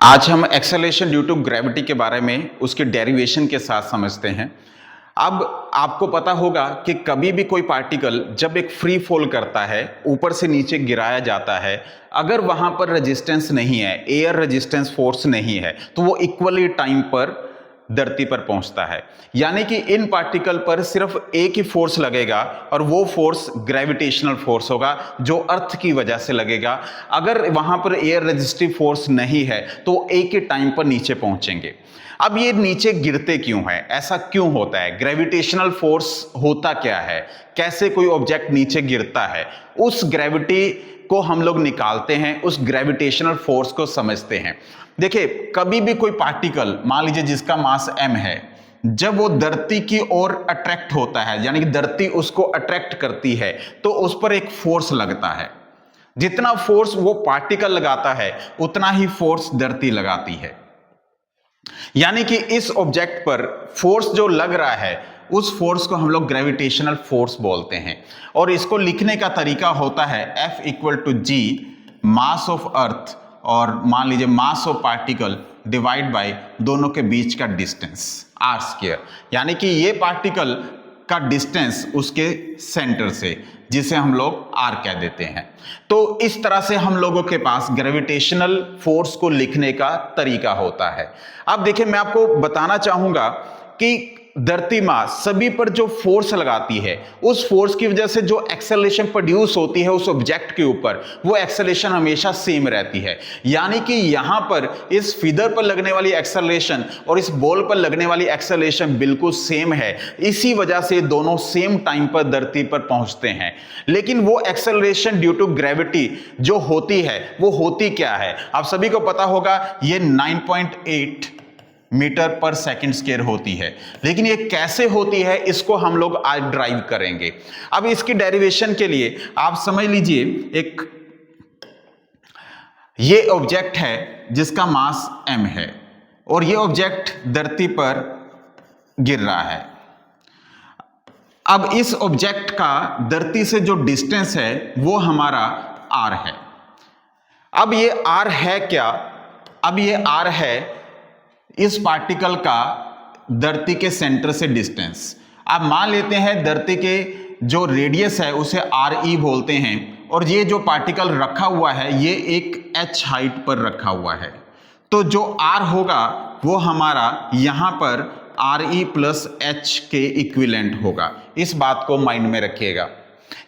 आज हम acceleration due to gravity के बारे में उसके डेरिवेशन के साथ समझते हैं। अब आपको पता होगा कि कभी भी कोई पार्टिकल जब एक फ्री फॉल करता है, ऊपर से नीचे गिराया जाता है, अगर वहां पर रेजिस्टेंस नहीं है, एयर रेजिस्टेंस फोर्स नहीं है, तो वो इक्वली टाइम पर धरती पर पहुंचता है। यानी कि इन पार्टिकल पर सिर्फ एक ही फोर्स लगेगा और वो फोर्स ग्रेविटेशनल फोर्स होगा जो अर्थ की वजह से लगेगा। अगर वहां पर एयर रेजिस्टिव फोर्स नहीं है तो एक ही टाइम पर नीचे पहुंचेंगे। अब ये नीचे गिरते क्यों है, ऐसा क्यों होता है, ग्रेविटेशनल फोर्स होता क्या है, कैसे कोई ऑब्जेक्ट नीचे गिरता है, उस ग्रेविटी को हम लोग निकालते हैं, उस ग्रेविटेशनल फोर्स को समझते हैं। देखिए, कभी भी कोई पार्टिकल मान लीजिए जिसका मास m है, जब वो धरती की ओर अट्रैक्ट होता है, यानी कि धरती उसको अट्रैक्ट करती है, तो उस पर एक फोर्स लगता है। जितना फोर्स वो पार्टिकल लगाता है उतना ही फोर्स धरती लगाती है। यानी कि इस ऑब्जेक्ट पर फोर्स जो लग रहा है उस फोर्स को हम लोग ग्रेविटेशनल फोर्स बोलते हैं। और इसको लिखने का तरीका होता है F equal to G mass of earth और मान लीजिए mass of particle divide by दोनों के बीच का डिस्टेंस आर स्क्वायर। यानी कि ये पार्टिकल का डिस्टेंस उसके सेंटर से, जिसे हम लोग आर कह देते हैं। तो इस तरह से हम लोगों के पास ग्रेविटेशनल फोर्स को लिखने का तरीका होता है। अब देखिए, मैं आपको बताना चाहूंगा कि धरती माँ सभी पर जो फोर्स लगाती है, उस फोर्स की वजह से जो एक्सेलरेशन प्रोड्यूस होती है उस ऑब्जेक्ट के ऊपर, वो एक्सेलरेशन हमेशा सेम रहती है। यानी कि यहां पर इस फीदर पर लगने वाली एक्सेलरेशन और इस बॉल पर लगने वाली एक्सेलरेशन बिल्कुल सेम है। इसी वजह से दोनों सेम टाइम पर धरती पर पहुंचते हैं। लेकिन वो एक्सेलरेशन ड्यू टू ग्रेविटी जो होती है वो होती क्या है, आप सभी को पता होगा, ये 9.8 मीटर पर सेकंड स्क्वायर होती है। लेकिन ये कैसे होती है इसको हम लोग आज ड्राइव करेंगे। अब इसकी डेरिवेशन के लिए आप समझ लीजिए, एक ये ऑब्जेक्ट है जिसका मास m है और ये ऑब्जेक्ट धरती पर गिर रहा है। अब इस ऑब्जेक्ट का धरती से जो डिस्टेंस है वो हमारा r है। अब ये r है क्या, अब ये r है इस पार्टिकल का धरती के सेंटर से डिस्टेंस। अब मान लेते हैं धरती के जो रेडियस है उसे RE बोलते हैं और ये जो पार्टिकल रखा हुआ है ये एक h हाइट पर रखा हुआ है। तो जो R होगा वो हमारा यहां पर RE प्लस H के इक्विवेलेंट होगा। इस बात को माइंड में रखिएगा।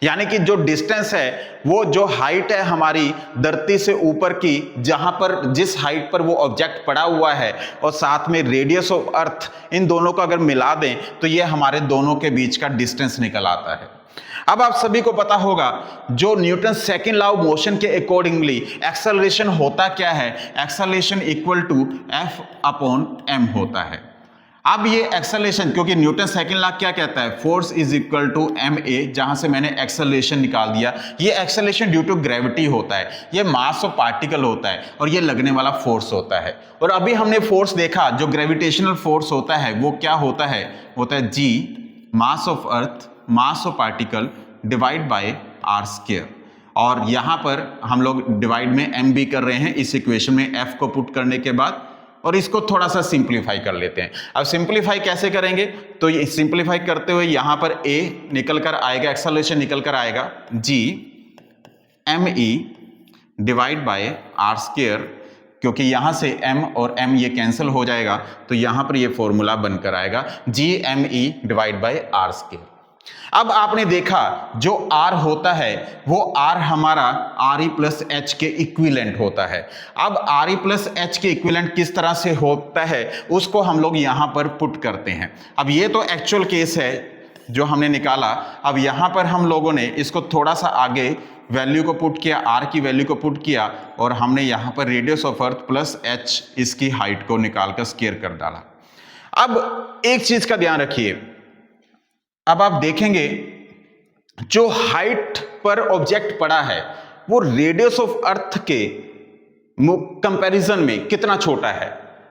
यानी कि जो डिस्टेंस है वो जो हाइट है हमारी धरती से ऊपर की, जहां पर जिस हाइट पर वो ऑब्जेक्ट पड़ा हुआ है, और साथ में रेडियस ऑफ अर्थ, इन दोनों को अगर मिला दें तो ये हमारे दोनों के बीच का डिस्टेंस निकल आता है। अब आप सभी को पता होगा जो Newton second law of motion के अकॉर्डिंगली एक्सेलरेशन होता क्या है, acceleration equal to F upon m होता है। अब ये एक्सेलरेशन, क्योंकि न्यूटन सेकंड लॉ क्या कहता है, force is equal to ma, जहां से मैंने एक्सेलरेशन निकाल दिया। ये एक्सेलरेशन ड्यू टू ग्रेविटी होता है, ये मास ऑफ पार्टिकल होता है और ये लगने वाला फोर्स होता है। और अभी हमने फोर्स देखा, जो ग्रेविटेशनल फोर्स होता है वो क्या होता है g mass of earth mass of particle divide by r square. और यहां पर हम लोग डिवाइड में m भी कर रहे हैं इस इक्वेशन में f को पुट करने के बाद, और इसको थोड़ा सा सिंप्लीफाई कर लेते हैं। अब सिंप्लीफाई कैसे करेंगे, तो ये सिंप्लीफाई करते हुए यहां पर a निकल कर आएगा, एक्सेलरेशन निकल कर आएगा g me divide by r square, क्योंकि यहां से m और m ये कैंसिल हो जाएगा तो यहां पर ये फॉर्मूला बनकर आएगा g me divide by r square. अब आपने देखा जो R होता है वो R हमारा RE प्लस H के इक्विवेलेंट होता है। अब RE प्लस H के इक्विवेलेंट किस तरह से होता है उसको हम लोग यहां पर पुट करते हैं। अब ये तो एक्चुअल केस है जो हमने निकाला। अब यहां पर हम लोगों ने इसको थोड़ा सा आगे वैल्यू को पुट किया, R की वैल्यू को पुट किया, और हमने यहां पर radius of earth plus H इसकी हाइट को निकालकर स्क्वायर कर डाला। अब एक चीज का ध्यान रखिए, अब आप देखेंगे जो हाइट पर ऑब्जेक्ट पड़ा है वो रेडियस ऑफ अर्थ के कंपैरिजन में कितना छोटा है।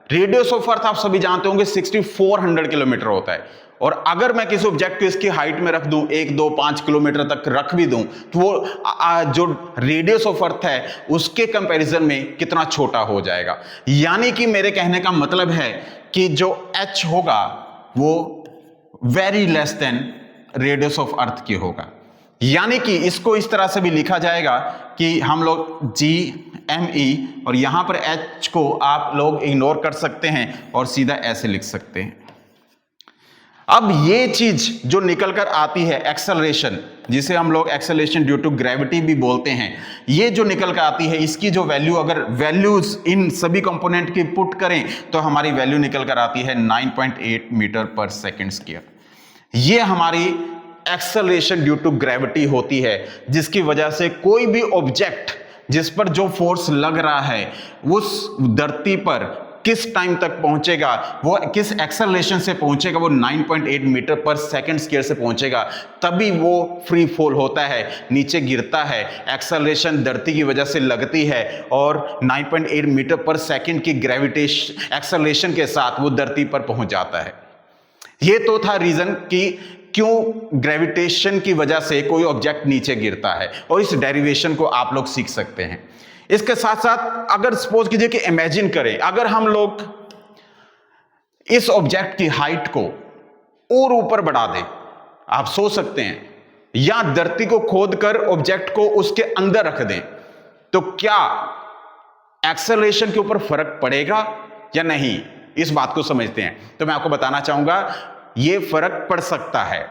रेडियस ऑफ अर्थ आप सभी जानते होंगे 6400 किलोमीटर होता है। और अगर मैं किसी ऑब्जेक्ट को इसकी हाइट में रख दूं 1, 2, 5 किलोमीटर तक रख भी दूं तो वो जो रेडियस ऑफ अर्थ है उसके कंपैरिजन में कितना छोटा हो जाएगा। यानी कि मेरे कहने का मतलब है कि जो h होगा वो very less than radius of earth की होगा। यानी कि इसको इस तरह से भी लिखा जाएगा कि हम लोग GME और यहां पर h को आप लोग इग्नोर कर सकते हैं और सीधा ऐसे लिख सकते हैं। अब ये चीज जो निकल कर आती है एक्सेलरेशन, जिसे हम लोग एक्सेलरेशन ड्यू टू ग्रेविटी भी बोलते हैं, ये जो निकल कर आती है इसकी जो वैल्यू अगर वैल्यूज इन सभी कंपोनेंट की पुट करें तो हमारी वैल्यू निकल कर आती है 9.8 मीटर पर सेकेंड स्क्वायर। ये हमारी एक्सेलरेशन ड्यू टू ग्रेविटी होती है, जिसकी वजह से कोई भी ऑब्जेक्ट जिस पर जो फोर्स लग रहा है उस धरती पर किस टाइम तक पहुंचेगा, वो किस एक्सेलरेशन से पहुंचेगा, वो 9.8 मीटर पर सेकंड स्क्वायर से पहुंचेगा, तभी वो फ्री फॉल होता है, नीचे गिरता है। एक्सेलरेशन धरती की वजह से लगती है और 9.8 मीटर पर सेकंड की ग्रेविटेशन एक्सेलरेशन के साथ वो धरती पर पहुंच जाता है। ये तो था रीजन कि क्यों ग्रेविटेशन की वजह से कोई ऑब्जेक्ट नीचे गिरता है, और इस डेरिवेशन को आप लोग सीख सकते हैं। इसके साथ साथ अगर सपोज कीजिए कि इमेजिन करें अगर हम लोग इस ऑब्जेक्ट की हाइट को और ऊपर बढ़ा दें, आप सोच सकते हैं, या धरती को खोदकर ऑब्जेक्ट को उसके अंदर रख दें, तो क्या एक्सेलरेशन के ऊपर फर्क पड़ेगा या नहीं, इस बात को समझते हैं। तो मैं आपको बताना चाहूंगा यह फर्क पड़ सकता है।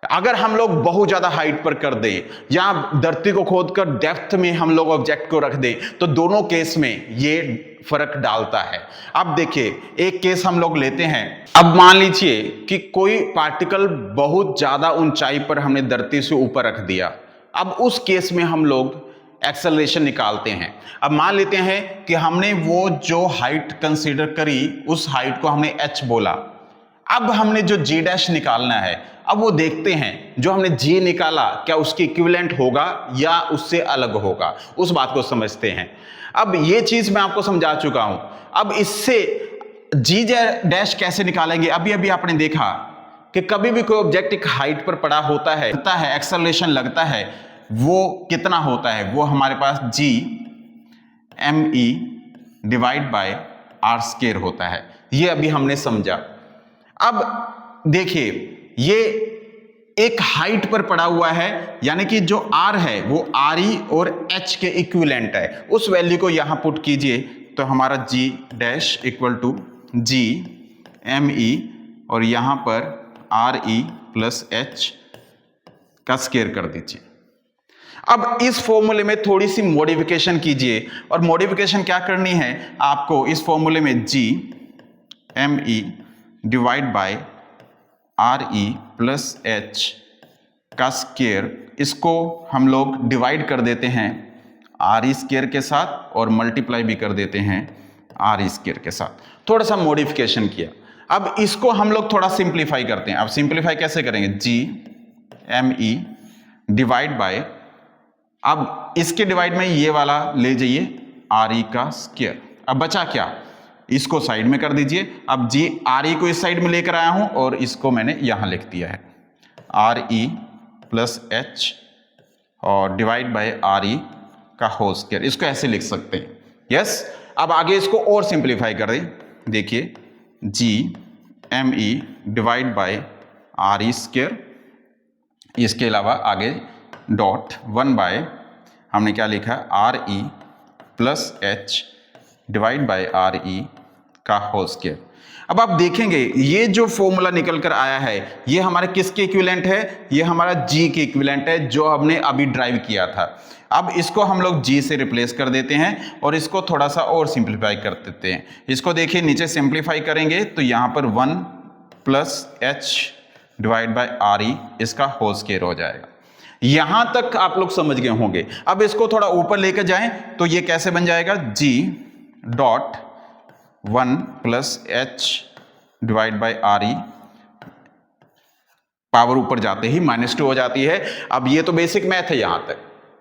अगर हम लोग बहुत ज्यादा हाइट पर कर दें या धरती को खोदकर डेप्थ में हम लोग ऑब्जेक्ट को रख दें, तो दोनों केस में ये फर्क डालता है। अब देखिए एक केस हम लोग लेते हैं। अब मान लीजिए कि कोई पार्टिकल बहुत ज्यादा ऊंचाई पर हमने धरती से ऊपर रख दिया। अब उस केस में हम लोग एक्सेलरेशन निकालते हैं। अब मान लेते हैं कि हमने वो जो हाइट कंसीडर करी उस हाइट को हमने h बोला। अब हमने जो g डैश निकालना है, अब वो देखते हैं जो हमने g निकाला क्या उसकी इक्विवेलेंट होगा या उससे अलग होगा, उस बात को समझते हैं। अब ये चीज मैं आपको समझा चुका हूं। अब इससे g डैश कैसे निकालेंगे, अभी अभी आपने देखा कि कभी भी कोई ऑब्जेक्ट एक हाइट पर पड़ा होता है एक्सेलरेशन लगता है, वो कितना होता है, वो हमारे पास GME divide by r square होता है। ये अभी हमने समझा। अब देखिए ये एक हाइट पर पड़ा हुआ है, यानी कि जो r है वो RE और h के इक्विवेलेंट है। उस वैल्यू को यहां पुट कीजिए तो हमारा g dash equal to GME और यहां पर RE प्लस h का स्क्वायर कर दीजिए। अब इस फॉर्मूले में थोड़ी सी मॉडिफिकेशन कीजिए, और मॉडिफिकेशन क्या करनी है आपको, इस फॉर्मूले में GME divide by RE plus h का स्क्वायर, इसको हम लोग डिवाइड कर देते हैं RE स्क्वायर के साथ और मल्टीप्लाई भी कर देते हैं RE स्क्वायर के साथ। थोड़ा सा मॉडिफिकेशन किया। अब इसको हम लोग थोड़ा सिंप्लीफाई करते हैं। अब सिंप्लीफाई कैसे करेंगे, GME डिवाइड बाय, अब इसके डिवाइड में ये वाला ले जाइए RE का स्क्वायर। अब बचा क्या, इसको साइड में कर दीजिए। अब RE को इस साइड में लेकर आया हूं और इसको मैंने यहां लिख दिया है RE प्लस h और डिवाइड बाय RE का होल स्क्वायर। इसको ऐसे लिख सकते हैं। यस, अब आगे इसको और सिंप्लीफाई कर दें। देखिए GME divide by RE square, इसके अलावा आगे डॉट 1 बाय हमने क्या लिखा RE plus h divide by RE का होल स्क्वायर। अब आप देखेंगे ये जो फॉर्मूला निकल कर आया है ये हमारे किसके इक्विवेलेंट है, ये हमारा g के इक्विवेलेंट है जो हमने अभी ड्राइव किया था। अब इसको हम लोग g से रिप्लेस कर देते हैं और इसको थोड़ा सा और सिंप्लीफाई कर देते हैं। इसको देखिए नीचे सिंप्लीफाई करेंगे तो यहां पर 1 plus h divide by RE इसका होल स्क्वायर हो जाएगा। यहां तक आप लोग समझ गए होंगे। अब इसको थोड़ा ऊपर लेकर जाएं तो ये कैसे बन जाएगा, g dot 1 plus h divide by RE, power ऊपर जाते ही -2 हो जाती है। अब ये तो बेसिक मैथ है यहां तक।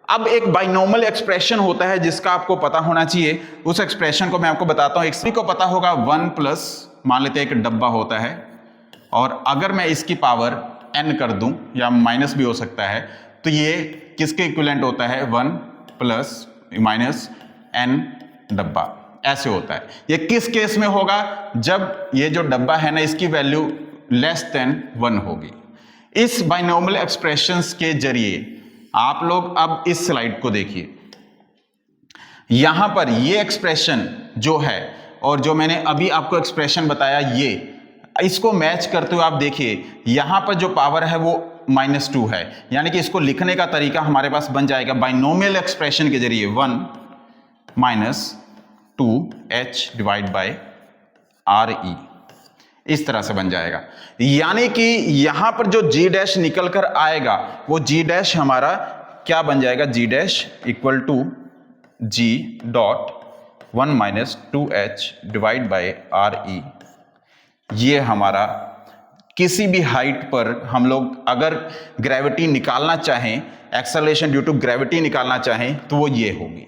अब एक बाइनोमियल एक्सप्रेशन होता है जिसका आपको पता होना चाहिए, उस एक्सप्रेशन को मैं आपको बताता हूं। एक सभी को पता होगा 1 प्लस, मान लेते हैं एक डब्बा होता है, और अगर मैं इसकी पावर n कर दूं या माइनस भी हो सकता है, तो ये किसके इक्विवेलेंट होता है, 1 प्लस माइनस n डब्बा, ऐसे होता है। ये किस केस में होगा, जब ये जो डब्बा है ना इसकी वैल्यू लेस देन 1 होगी। इस बाइनोमियल एक्सप्रेशंस के जरिए आप लोग अब इस स्लाइड को देखिए, यहां पर ये एक्सप्रेशन जो है और जो मैंने अभी आपको एक्सप्रेशन बताया, ये इसको मैच करते हुए आप देखिए, यहां पर जो पावर है वो -2 है, यानी कि इसको लिखने का तरीका हमारे पास बन जाएगा बाइनोमियल एक्सप्रेशन के जरिए 1 - 2h डिवाइड बाय RE, इस तरह से बन जाएगा। यानी कि यहां पर जो G डैश निकल कर आएगा वो G डैश हमारा क्या बन जाएगा, G dash equal to G dot 1 - 2h divide by RE। ये हमारा किसी भी हाइट पर हम लोग अगर ग्रेविटी निकालना चाहें, एक्सेलरेशन ड्यू टू ग्रेविटी निकालना चाहें, तो वो ये होगी।